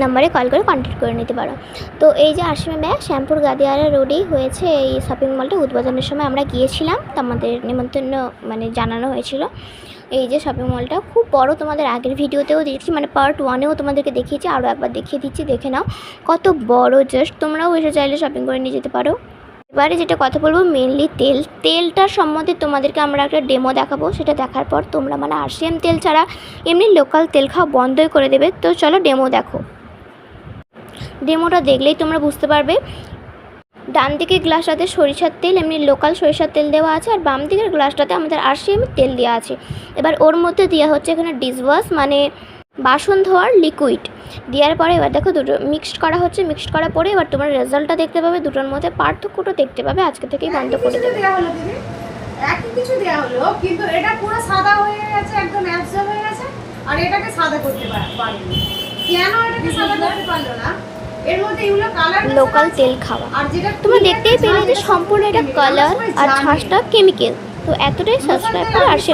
নাম্বারে কল করে কন্ট্যাক্ট করে নিতে পারো। তো এই যে আরসিএম ব্যাগ শ্যামপুর গাদিয়ারা রোডেই হয়েছে এই শপিং মলটা। উদ্বোধনের সময় আমরা গিয়েছিলাম, তো আমাদের নিমন্ত্রণ মানে জানানো হয়েছিল। এই যে শপিং মলটা খুব বড়, তোমাদের আগের ভিডিওতেও দিয়েছি, মানে পার্ট 1-এও তোমাদেরকে দেখিয়েছি, আরও একবার দেখিয়ে দিচ্ছি, দেখে নাও কত বড়। জাস্ট তোমরাও এসে চাইলে শপিং করে নিয়ে যেতে পারো। এবারে যেটা কথা বলবো মেনলি তেলটার সম্বন্ধে তোমাদেরকে আমরা একটা ডেমো দেখাবো। সেটা দেখার পর তোমরা মানে আরসিএম তেল ছাড়া এমনি লোকাল তেল খাওয়া বন্ধই করে দেবে। তো চলো ডেমো দেখো। ডেমোটা দেখলেই তোমরা বুঝতে পারবে। ডান দিকের গ্লাসটাতে সরিষার তেল, এমনি লোকাল সরিষার তেল দেওয়া আছে, আর বাম দিকের গ্লাসটাতে আমাদের আরসিএম তেল দেওয়া আছে। এবার ওর মধ্যে দেওয়া হচ্ছে এখানে ডিশওয়াশ মানে বাসন ধোয়ার লিকুইড। দেওয়ার পরে এবার দেখো দুটো মিক্সড করা হচ্ছে। মিক্সড করার পরে এবার তোমার রেজাল্টটা দেখতে পাবে, দুটোর মধ্যে পার্থক্যটা দেখতে পাবে। আজকে থেকেই বন্ধ করে দেবে। একই কিছু দেওয়া হলো, কিন্তু এটা পুরো সাদা হয়ে গেছে, একদম অ্যাবজর্ব হয়ে গেছে, আর এটাকে সাদা করতে পারেনি। কেন এটাকে সাদা করতে পারলো না? এর মধ্যে এগুলো কালার লোকাল তেল খাওয়া, আর যেটা তোমরা দেখতেই পেলে যে সম্পূর্ণ এটা কালার আর ঝাঁসটা কেমিক্যাল। তো এতটাই সাবস্ক্রাইব করো আরসিএম।